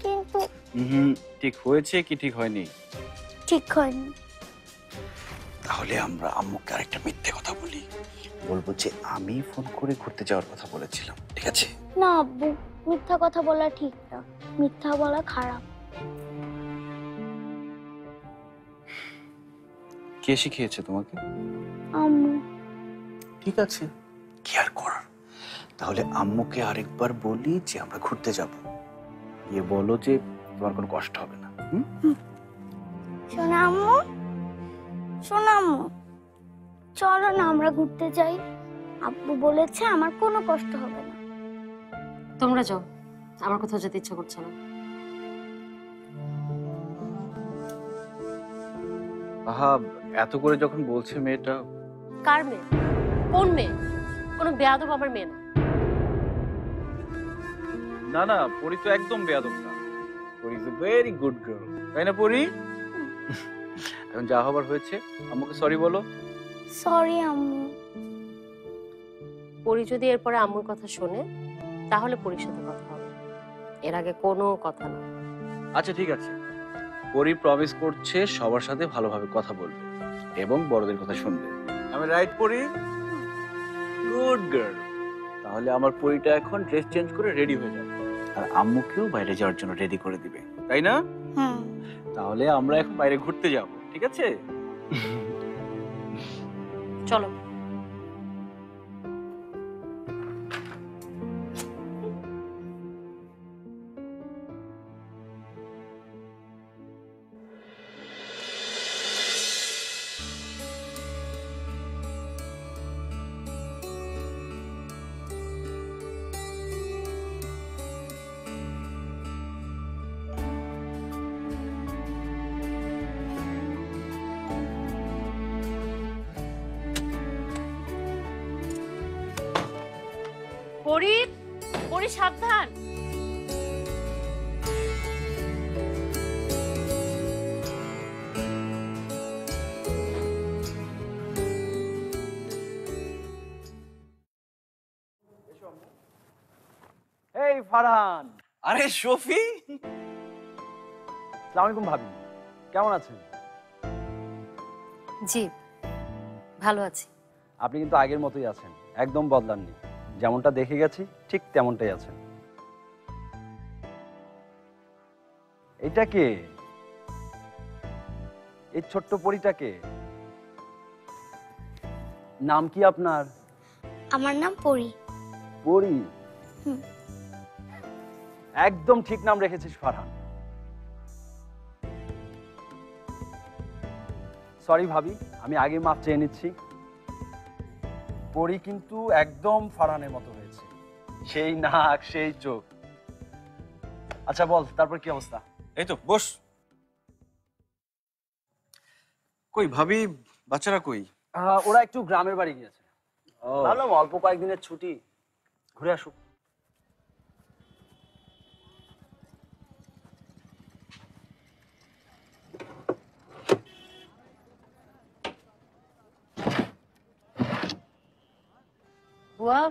কিন্তু ঠিক হয়েছে কি ঠিক হয়নি? ঠিক হয়নি। তাহলে আমরা আম্মুকে আরেকটা মিথ্যে কথা বলি, বলবো যে আমি ফোন করে ঘুরতে যাওয়ার কথা বলেছিলাম, ঠিক আছে? না আব্বু, মিথ্যা কথা বলা ঠিক না, মিথ্যা বলা খারাপ। কে শিখিয়েছে তোমাকে? আম্মু। ঠিক আছে, কি আর করার। তাহলে আম্মুকে আরেকবার বলি যে আমরা ঘুরতে যাব, গিয়ে বলো যে তোমার কোনো কষ্ট হবে না। শোনা আম্মু, শোনা আম্মু, চলো না আমরা ঘুরতে যাই। আব্বু বলেছে আমার কোনো কষ্ট হবে না। তোমরা যাও, আমার কোথাও যেতে ইচ্ছা করছে না। আহা, এত করে যখন বলছে মেয়েটা। কার মেয়ে? কোন মেয়ে? কোনো বেয়াদব আমার মেয়ে না। না না, পরি তো একদম বেয়াদব না। পরি is a very good girl, তাই না পরি? এখন যা হবার হয়েছে, আম্মুকে সরি বলো। সরি আম্মু। পরি যদি এরপরে আম্মুর কথা শোনে তাহলে পরির সাথে কথা হবে, এর আগে কোনো কথা না। আচ্ছা ঠিক আছে, পরি প্রমিস করছে সবার সাথে ভালোভাবে কথা বলবে এবং বড়দের কথা শুনবে। আমি রাইট পরি? Good girl. তাহলে আমার পরিটা এখন ড্রেস চেঞ্জ করে রেডি হয়ে যাবে, আর আম্মুকেও বাইরে যাওয়ার জন্য রেডি করে দিবে, তাই না? হুম। তাহলে আমরা এখন বাইরে ঘুরতে যাব, ঠিক আছে? চলো। পরি, পরি সাবধান। এই ফারহান। আরে শফি, আসসালামু আলাইকুম ভাবি, কেমন আছেন? জি ভালো আছি। আপনি কিন্তু আগের মতোই আছেন, একদম বদলাননি। যেমনটা দেখে গেছি ঠিক তেমনটাই আছেন। এটা কে? এই ছোট্ট পরীটাকে? নাম কি আপনার? আমার নাম পরি। পরি? হুম। একদম ঠিক নাম রেখেছিস ফারহান। সরি ভাবি, আমি আগে মাপ চেয়ে নিচ্ছি। পরি কিন্তু একদম ফারহানের মতো হয়েছে, সেই নাক সেই চোখ। আচ্ছা বল, তারপর কি অবস্থা? এই তো বস। কই ভাবি, বাচ্চারা কই? ওরা একটু গ্রামের বাড়ি গিয়েছে। ভাবলাম অল্প কয়েকদিনের ছুটি, ঘুরে আসুক। বুয়া,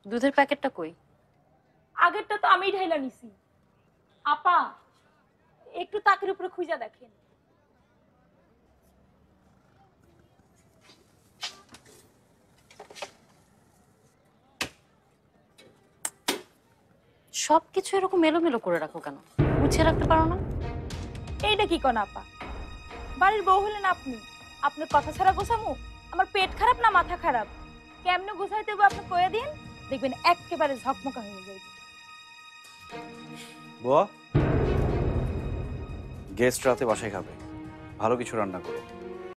দুধের প্যাকেটটা কই? আগেরটা তো আমি ঢাইলা নিছি। আপা একটু তাকের উপরে খুঁজা দেখেন। সবকিছু এরকম এলোমেলো করে রাখো কেন? গুছিয়ে রাখতে পারো না? এইটা কি কোন আপা? বাড়ির বউ হলেন আপনি, আপনার কথা ছাড়া গোছামু? আমার পেট খারাপ না মাথা খারাপ? কেমনে গোছাইতে হবে আপনি কয়ে দিন, দেখবেন একেবারে ঝকমকা হয়ে যাবে। বুয়া, গেস্ট রাতে বাসায় খাবে, ভালো কিছু রান্না করো।